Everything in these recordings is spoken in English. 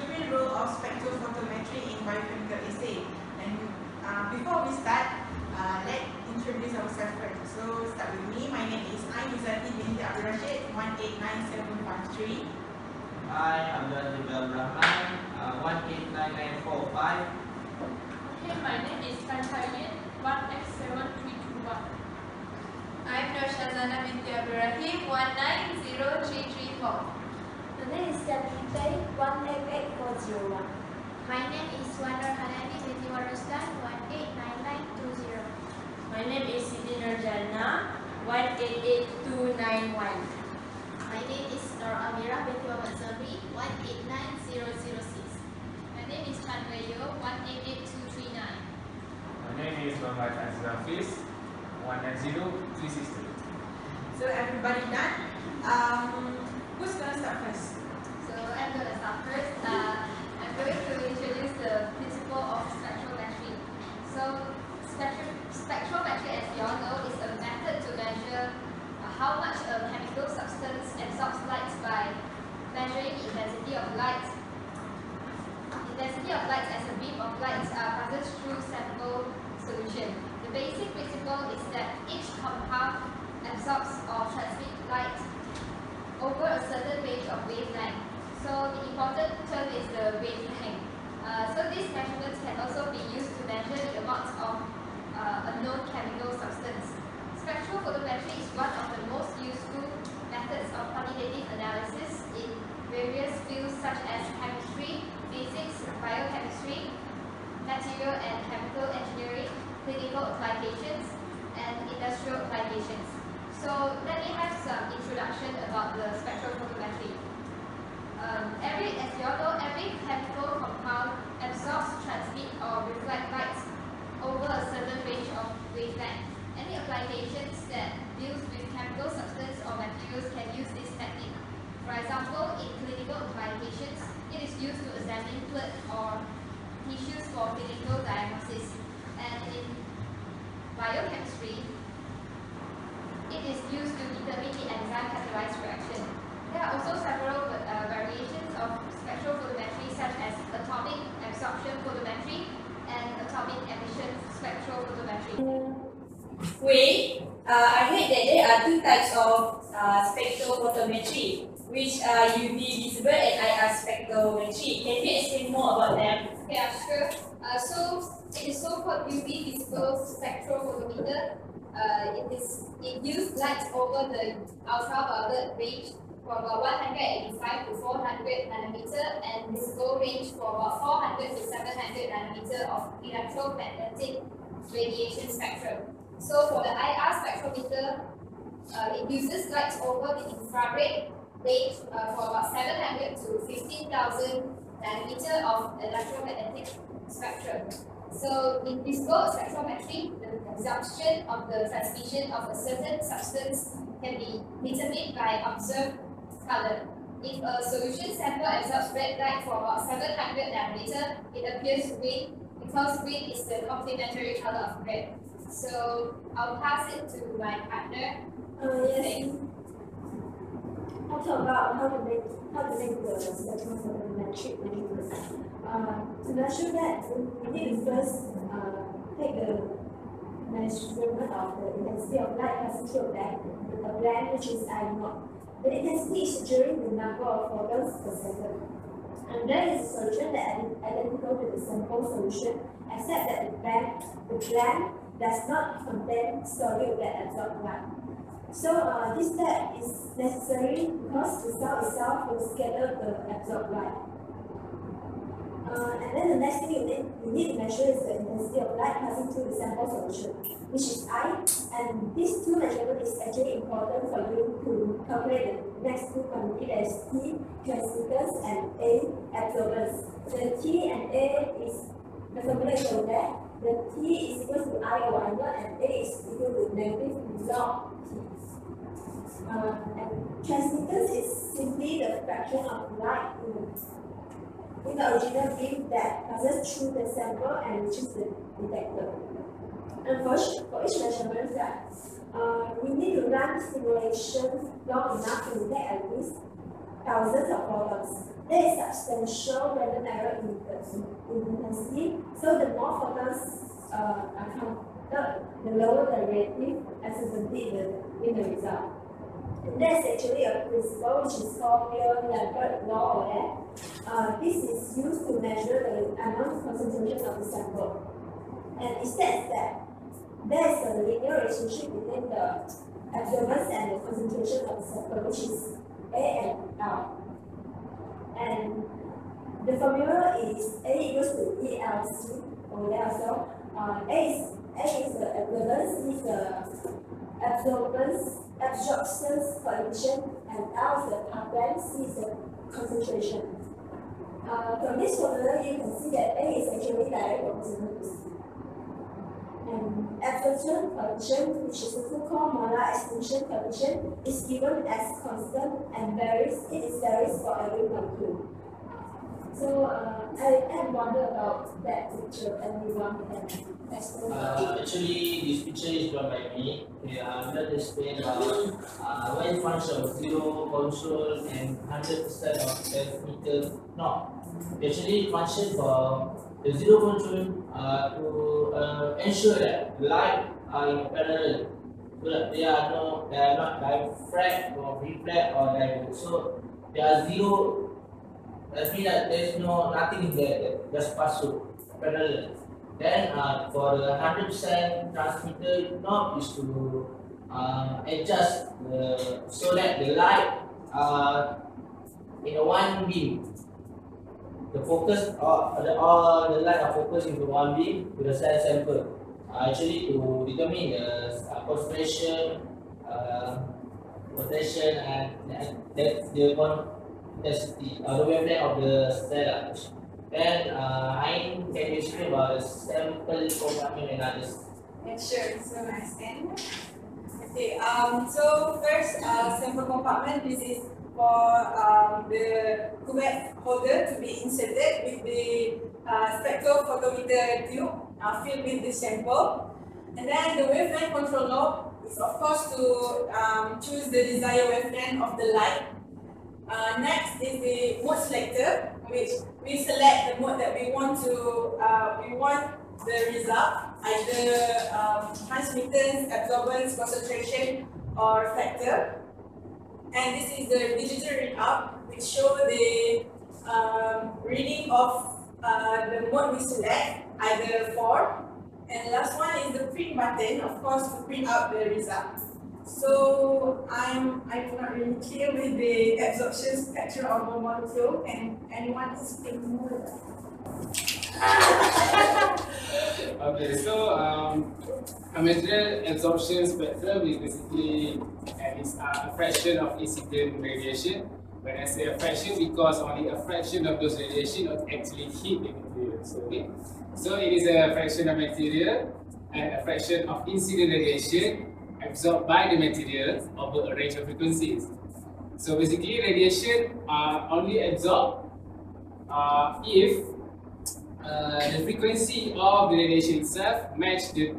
introductory role of spectrophotometry in biochemical assay. And before we start, let's introduce ourselves first. So start with me. My name is Aizati binti Abdul Rashid, 189753. Hi, I'm Abdul Rahman, 189945. Okay, my name is Kantayin, 1X7321. I'm Shazana binti Abdul Rahim, 190334. My name is Stephanie Tay, 188401. My name is Wanur Hanani binti Waruslan, 189920. My name is Siti Nurjana, 188291. My name is Nur Amira binti Muhammad Sabri, 189006. My name is Chandrayo, 188239. My name is Muhammad Aziz Hafiz, 190363. So everybody done? Who's going to start first? So I'm going to start first. I'm going to introduce the principle of spectrophotometry. So spectrophotometry, as you all know, is a method to measure how much a chemical substance absorbs light by measuring the intensity of light. Intensity of light as a beam of light passes through sample solution. The basic principle is that each compound absorbs or transmits light over a certain range of wavelength. So the important term is the wavelength. So these measurements can also be used to measure the amount of a known chemical substance. Spectrophotometry is one of the most useful methods of quantitative analysis in various fields such as chemistry, physics, biochemistry, material and chemical engineering, clinical applications, and industrial applications. So let me have some introduction about the spectrophotometry. As you all know, every chemical compound absorbs, transmits, or reflects light over a certain range of wavelength. Any applications that deals with chemical substance or materials can use this technique. For example, in clinical applications, it is used to examine blood or tissues for clinical diagnosis. And in biochemistry, it is used to determine the enzyme catalyzed reaction. There are also several variations of spectrophotometry such as atomic absorption photometry and atomic emission spectrophotometry. Wait, I heard that there are two types of spectrophotometry, which are UV visible and IR spectrometry. Can you explain more about them? Yeah, sure. So it is so-called UV visible spectrophotometer. It uses light over the ultraviolet range for about 185 to 400 nanometer and visible range for about 400 to 700 nanometer of electromagnetic radiation spectrum. So for the IR spectrometer, it uses light over the infrared range for about 700 to 15,000 nanometer of electromagnetic spectrum. So in visible spectrometry, the absorption of the transmission of a certain substance can be determined by observed color. If a solution sample absorbs red light for about 700 nanometer, it appears green because green is the complementary color of red. So I'll pass it to my partner. Yes. I'll talk about how to make the spectrophotometric measurements. To measure that, we need to first take the measurement of the intensity of light passing through a band which is I0. The intensity is during the number of photons per second. And there is a solution that is identical to the sample solution, except that the band does not contain solute that absorbs light. So this step is necessary because the cell itself will scatter the absorbed light. And then the next thing you need to measure is the intensity of light passing through the sample solution, which is I. And these two measurements is actually important for you to calculate the next two quantity, that is T, transmitters, and A, absorbers. The T and A is the formula is over there. The T is equal to I over I0, and A is equal to negative log T. And transmittance is simply the fraction of light in the original beam that passes through the sample and reaches the detector. And for each measurement, we need to run simulations long enough to detect at least thousands of photons. there is substantial random error in the intensity, so the more photons are counted, the lower the reactive activity in the result. There's actually a principle which is called Lambert law where this is used to measure the amount concentration of the sample. And it says that there is a linear relationship between the absorbance and the concentration of the sample, which is A and L. And the formula is A equals to ELC over there. So A is the absorbance, C is the absorption coefficient, and L is the pattern, C is the concentration. From this formula, you can see that A is actually direct proportional to C. And absorption coefficient, which is also called molar extinction coefficient, is given as constant and varies for every molecule. So I wonder about that picture. Anyone can explain? Actually, this picture is drawn by me. I'm going to explain when function of 0 console and 100% of transmitter. No, actually function for the 0 control to ensure that light are in parallel, so that they are not diffract or reflect or diverge. So they are 0. That means that there is nothing in there, just pass through parallel. Then for the 100% transmitter knob is to adjust so that the light in a one beam. The focus all the light are focused into one beam to the cell sample. Actually to determine the concentration, rotation, and the intensity, the wavelength of the cell. Then I can explain about the sample compartment and others. Yeah, sure. So I scan. Okay. So first, sample compartment. This is for the cuvette holder to be inserted with the spectrophotometer tube filled with the sample. And then the wavelength control knob is of course to choose the desired wavelength of the light. Next is the mode selector, which we select the mode that we want the result, either transmittance, absorbance, concentration, or factor. And this is the digital readout, which shows the reading of the mode we select, either for. And last one is the print button, of course, to print out the result. So I'm not really clear with the absorption spectrum of a molecule. Can anyone explain more? Okay, so a material absorption spectrum is basically a fraction of incident radiation. When I say a fraction, because only a fraction of those radiation will actually hit the material. So it is a fraction of material and a fraction of incident radiation absorbed by the material over a range of frequencies. So basically, radiation are only absorbed if the frequency of the radiation itself match the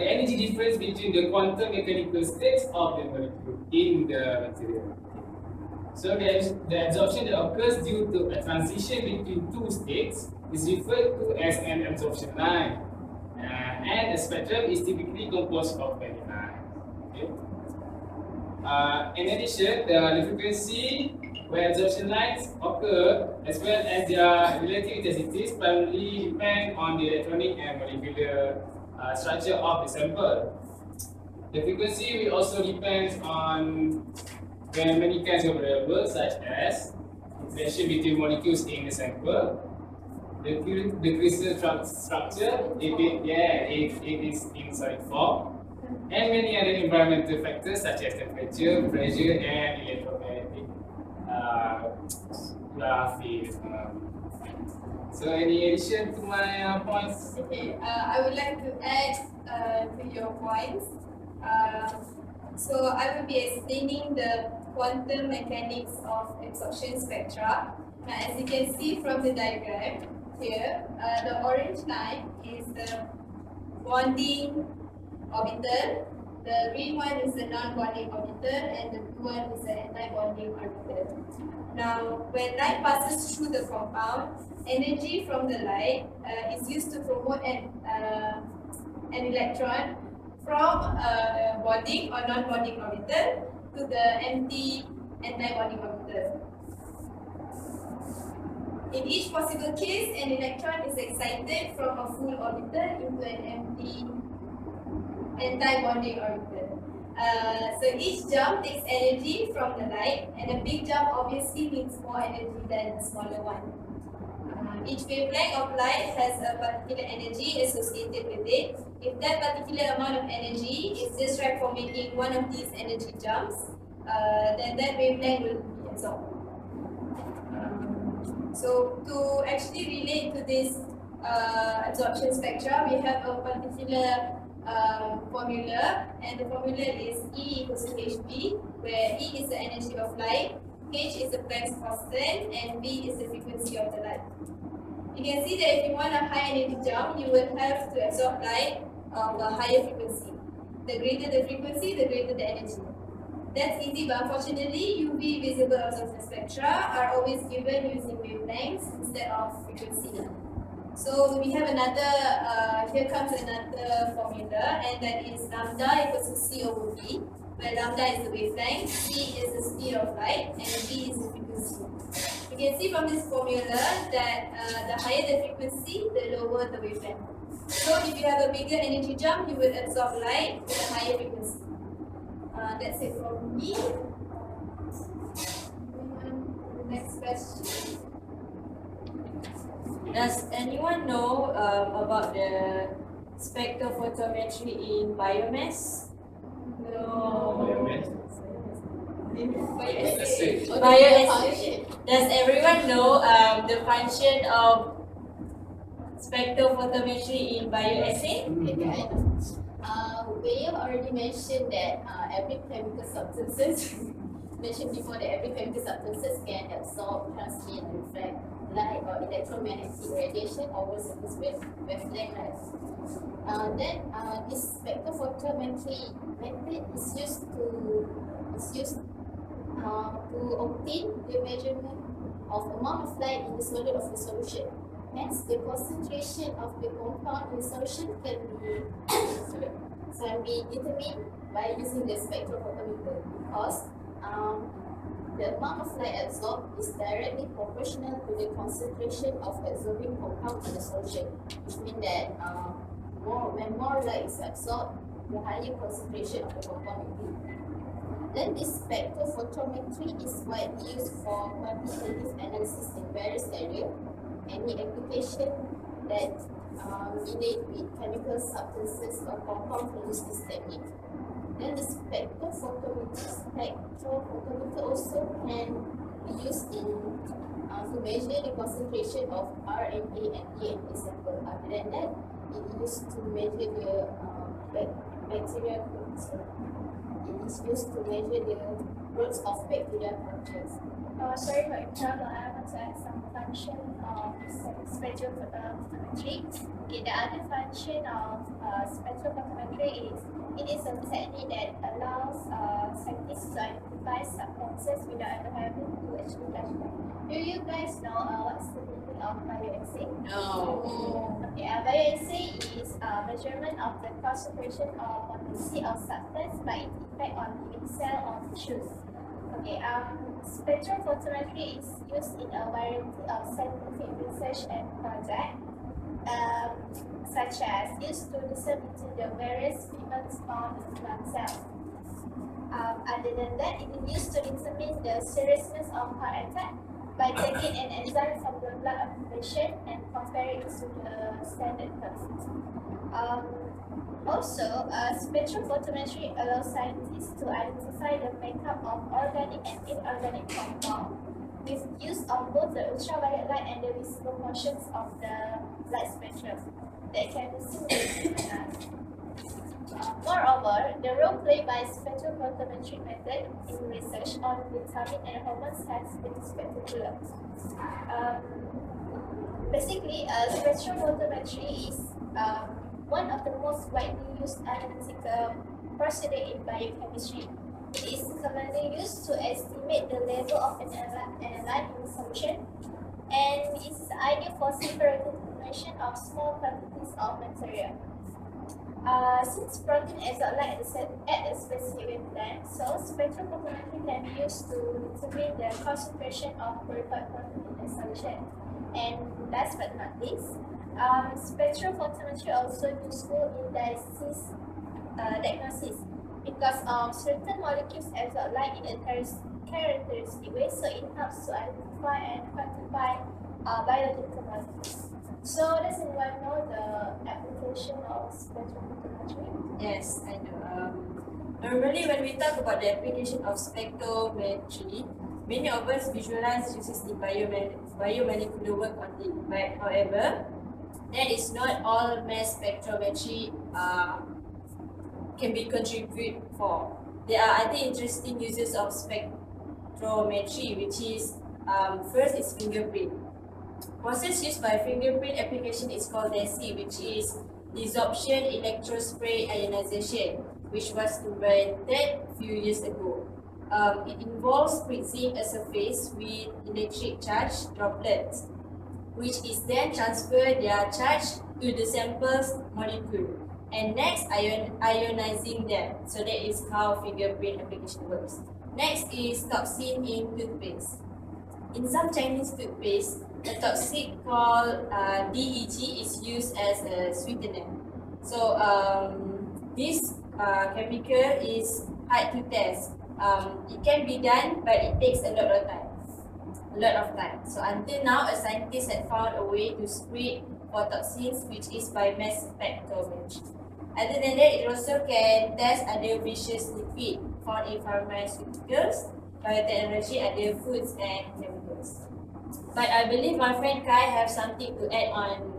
energy difference between the quantum mechanical states of the molecule in the material. So the absorption that occurs due to a transition between two states is referred to as an absorption line. And the spectrum is typically composed of many lines. Okay? In addition, the frequency where absorption lines occur, as well as their relative intensities, primarily depend on the electronic and molecular structure of the sample. The frequency will also depend on many kinds of variables, such as interaction between molecules in the sample, the crystal structure, if it is in solid form, and many other environmental factors such as temperature, pressure, and electromagnetic field. So, any addition to my points? Okay, I would like to add to your points. So I will be explaining the quantum mechanics of absorption spectra. Now, as you can see from the diagram here, the orange line is the bonding orbital, The green one is the non-bonding orbital and the blue one is the anti-bonding orbital. Now, when light passes through the compound, energy from the light is used to promote an electron from bonding or non-bonding orbital to the empty anti-bonding orbital. In each possible case, an electron is excited from a full orbital into an empty anti-bonding orbital. So each jump takes energy from the light, and a big jump obviously needs more energy than a smaller one. Each wavelength of light has a particular energy associated with it. If that particular amount of energy is just right for making one of these energy jumps, then that wavelength will be absorbed. So to actually relate to this absorption spectra, we have a particular formula, and the formula is E equals to Hb, where E is the energy of light, H is the Planck's constant, and B is the frequency of the light. You can see that if you want a high energy jump, you will have to absorb light of a higher frequency. The greater the frequency, the greater the energy. That's easy, but unfortunately, UV visible absorption spectra are always given using wavelengths instead of frequency. So we have another, here comes another formula, and that is lambda equals to C over V, where lambda is the wavelength, C is the speed of light, and V is the frequency. You can see from this formula that the higher the frequency, the lower the wavelength. So if you have a bigger energy jump, you will absorb light with a higher frequency. That's it from me. Next question. Does anyone know about the spectrophotometry in biomass? No. Assay. Bioassay. Does everyone know the function of spectrophotometry in bioassay? We have already mentioned that every chemical substances mentioned before that every chemical substances can absorb, transmit, and reflect light or electromagnetic radiation over surface wavelength. Then this spectrophotometry method is used to obtain the measurement of amount of light in the solid of the solution. Hence, the concentration of the compound in the solution can be determined by using the spectrophotometer, because the amount of light absorbed is directly proportional to the concentration of absorbing compound in the solution, which means that when more light is absorbed, the higher concentration of the compound will be. Then this spectrophotometry is widely used for quantitative analysis in various areas. Any application that relate with chemical substances or compounds will use this technique. Then the spectrophotometer also can be used to measure the concentration of RNA and DNA sample. Other than that, it is used to measure the bacterial growth. It is used to measure the growth of bacterial cultures. Sorry for interrupting, I want to add some function of spectrophotometry. Okay, the other function of spectrophotometry is it is a technique that allows scientists to identify substances without ever having to actually touch them. Do you guys know what's the meaning of bioassay? No. Okay, bioassay is measurement of the concentration or potency of substance by its effect on living cell or tissues. Okay, spectrophotometry is used in a variety of scientific research and projects, such as used to discern between the various pigments found in plant cells. Other than that, it is used to determine the seriousness of heart attack by taking an enzyme from the blood of the patient and comparing it to the standard curve. Also, spectrophotometry allows scientists to identify the makeup of organic and inorganic compounds with use of both the ultraviolet light and the visible portions of the light spectrum that can be seen with human eyes. Moreover, the role played by spectrophotometry method in research on vitamin and hormones has been spectacular. Basically, spectrophotometry is one of the most widely used analytical procedure in biochemistry. It is commonly used to estimate the level of an analyte in solution, and it is ideal for simple recognition of small quantities of material. Since protein exotic at a specific wavelength, so spectrophotometry can be used to determine the concentration of purified protein in a solution. And last but not least, spectrophotometry also useful in diagnosis because certain molecules absorb light in a characteristic way, so it helps to identify and quantify biological molecules. So does anyone know the application of spectrophotometry? Yes, I know. Normally, when we talk about the application of spectrometry, many of us visualize uses the biomolecular work on it. But however, that is not all mass spectrometry can be contributed for. There are other interesting uses of spectrometry, which is first is fingerprint. Process used by fingerprint application is called Assay, which is desorption electrospray ionization, which was invented a few years ago. It involves freezing a surface with electric charge droplets, which is then transfer their charge to the sample's molecule, and next ionizing them. So that is how fingerprint application works. Next is toxin in toothpaste. In some Chinese toothpaste, a toxic called DEG is used as a sweetener. So this chemical is hard to test. It can be done, but it takes a lot of time. So until now, a scientist had found a way to screen for toxins, which is by mass spectrometry. Other than that, it also can test other vicious liquid found in pharmaceuticals, biotechnology, other foods and chemicals. But I believe my friend Kai have something to add on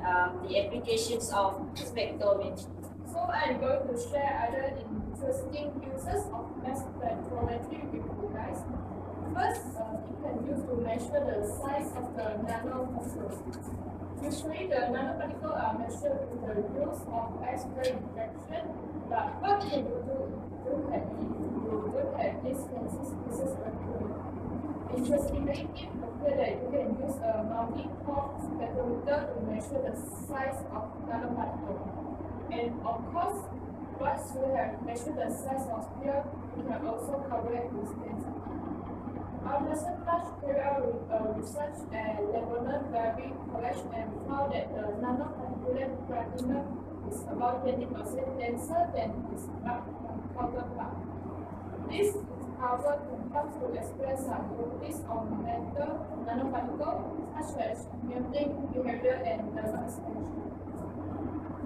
the applications of spectrometry. So I'm going to share other interesting uses of mass spectrometry with you guys. First, it can be used to measure the size of the nanoparticles. Usually, the nanoparticles are measured with the use of X-ray diffraction. But what can you do if you look at these fancy pieces of equipment? Interestingly, it appears that you can use a multi-port spectrometer to measure the size of nanoparticles. And of course, once you have measured the size of sphere, you can also cover it with distance. Our recent large-scale research at Lebanon Library College and found that the nanoparticulate platinum is about 20% denser than its counterpart. This is however helps to explain some properties of metal nanoparticles such as melting behavior and thermal expansion.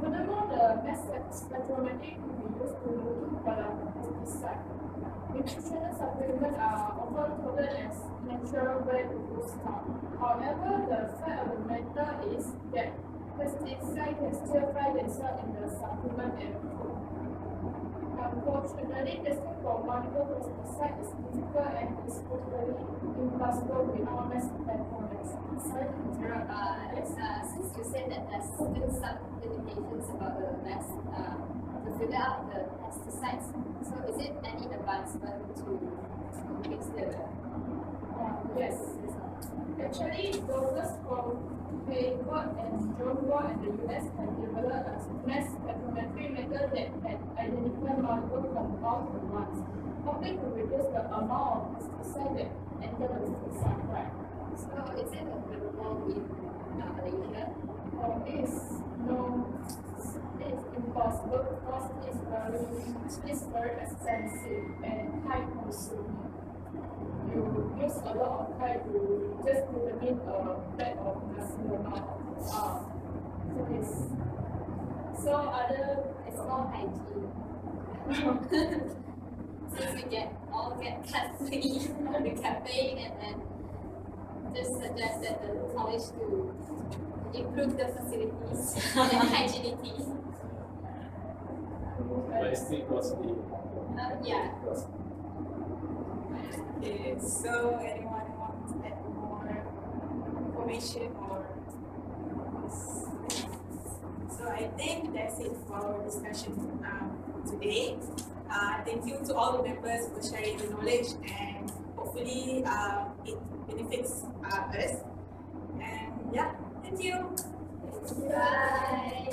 Furthermore, the mass spectrometry can be used to look for the pesticide. Nutritional supplements are often coded as natural way to boost health. However, the fact of the matter is that pesticides can still find themselves in the supplement and food. Unfortunately, testing for multiple pesticides is difficult and is totally impossible without mass spectrometry. Sorry to interrupt. Since you said that there's still some limitations about the mass to figure out the pesticides, so is it any advancement to fix the? Yes. Actually, doctors from Haywood and John Wall in the US have developed a mass spectrometry method that can identify multiple compounds at once, hoping to reduce the amount of pesticide that enter the pesticide pipe. So is it available in Malaysia? It is impossible because it is very expensive and time consuming. You use a lot of time to just determine a bag of nasi lemak. It's more hygiene. Since we get cut to eat on the cafe and then just suggest that the college to improve the facilities and hygienity. But it's still costly. Yeah. Okay, so anyone want to add more information or? So I think that's it for our discussion today. Thank you to all the members for sharing the knowledge, and hopefully it benefits us. And yeah, thank you. Bye.